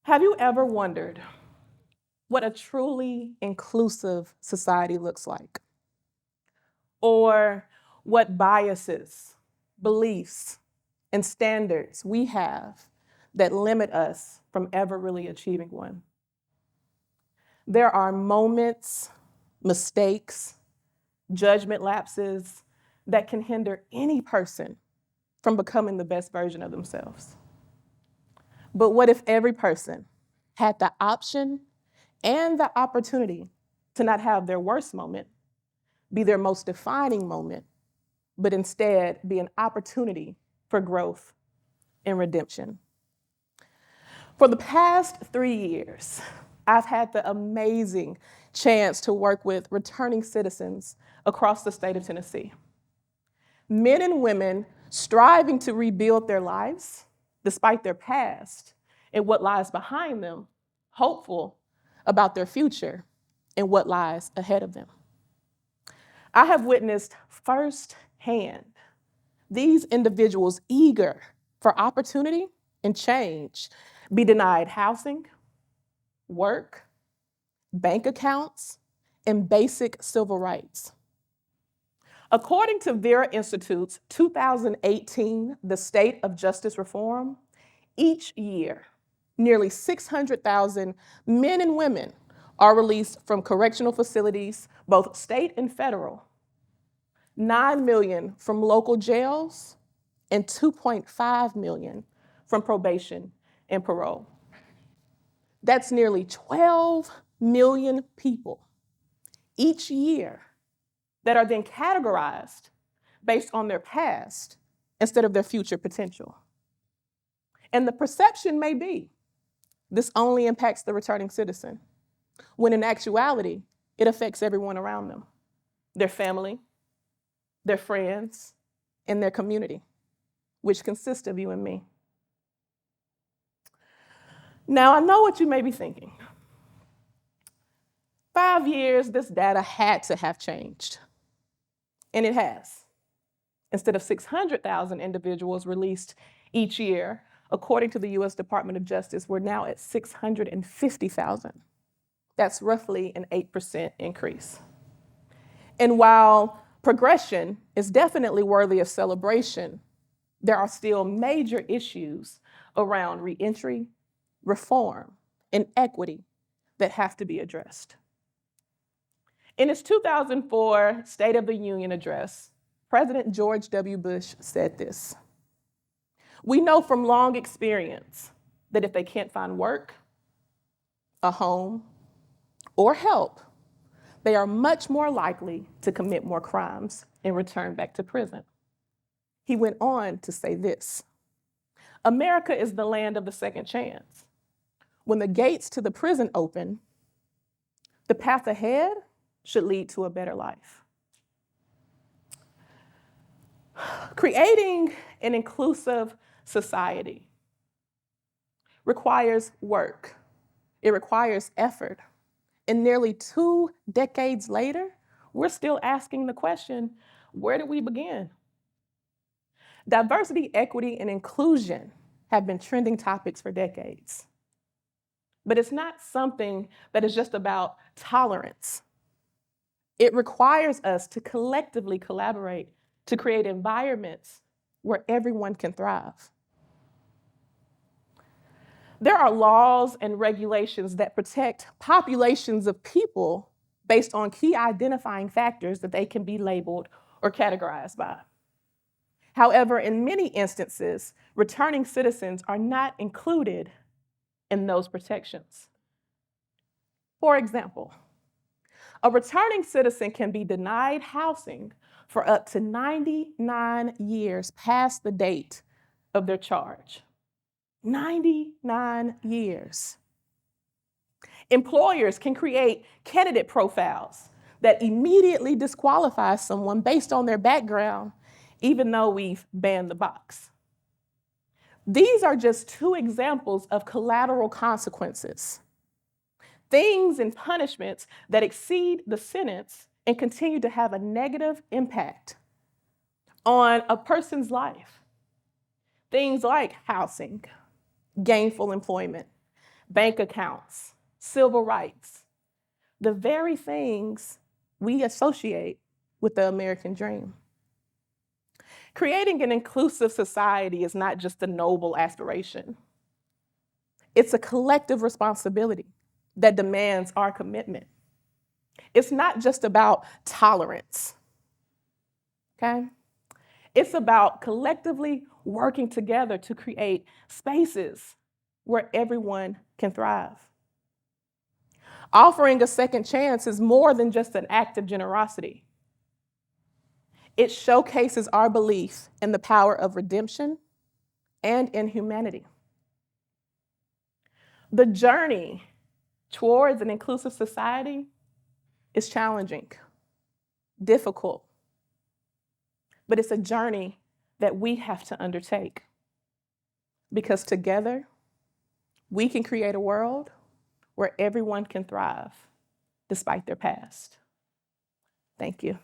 Have you ever wondered what a truly inclusive society looks like? Or what biases, beliefs, and standards we have that limit us from ever really achieving one? There are moments, mistakes, judgment lapses that can hinder any person from becoming the best version of themselves. But what if every person had the option and the opportunity to not have their worst moment be their most defining moment, but instead be an opportunity for growth and redemption? For the past 3 years, I've had the amazing chance to work with returning citizens across the state of Tennessee. Men and women striving to rebuild their lives despite their past and what lies behind them, hopeful about their future and what lies ahead of them. I have witnessed firsthand these individuals eager for opportunity and change be denied housing, work, bank accounts, and basic civil rights. According to Vera Institute's 2018 The State of Justice Reform, each year, nearly 600,000 men and women are released from correctional facilities, both state and federal, 9 million from local jails, and 2.5 million from probation and parole. That's nearly 12 million people each year that are then categorized based on their past instead of their future potential. And the perception may be this only impacts the returning citizen, when in actuality, it affects everyone around them, their family, their friends, and their community, which consists of you and me. Now, I know what you may be thinking. 5 years, this data had to have changed. And it has. Instead of 600,000 individuals released each year, according to the US Department of Justice, we're now at 650,000. That's roughly an 8% increase. And while progression is definitely worthy of celebration, there are still major issues around reentry, reform, and equity that have to be addressed. In his 2004 State of the Union address, President George W. Bush said this: "We know from long experience that if they can't find work, a home, or help, they are much more likely to commit more crimes and return back to prison." He went on to say this: "America is the land of the second chance. When the gates to the prison open, the path ahead should lead to a better life." Creating an inclusive society requires work. It requires effort. And nearly 2 decades later, we're still asking the question, where did we begin? Diversity, equity, and inclusion have been trending topics for decades. But it's not something that is just about tolerance. It requires us to collectively collaborate to create environments where everyone can thrive. There are laws and regulations that protect populations of people based on key identifying factors that they can be labeled or categorized by. However, in many instances, returning citizens are not included in those protections. For example, a returning citizen can be denied housing for up to 99 years past the date of their charge. 99 years. Employers can create candidate profiles that immediately disqualify someone based on their background, even though we've banned the box. These are just 2 examples of collateral consequences. Things and punishments that exceed the sentence and continue to have a negative impact on a person's life. Things like housing, gainful employment, bank accounts, civil rights, the very things we associate with the American dream. Creating an inclusive society is not just a noble aspiration. It's a collective responsibility that demands our commitment. It's not just about tolerance, okay? It's about collectively working together to create spaces where everyone can thrive. Offering a second chance is more than just an act of generosity. It showcases our belief in the power of redemption and in humanity. The journey towards an inclusive society is challenging, difficult, but it's a journey that we have to undertake, because together we can create a world where everyone can thrive despite their past. Thank you.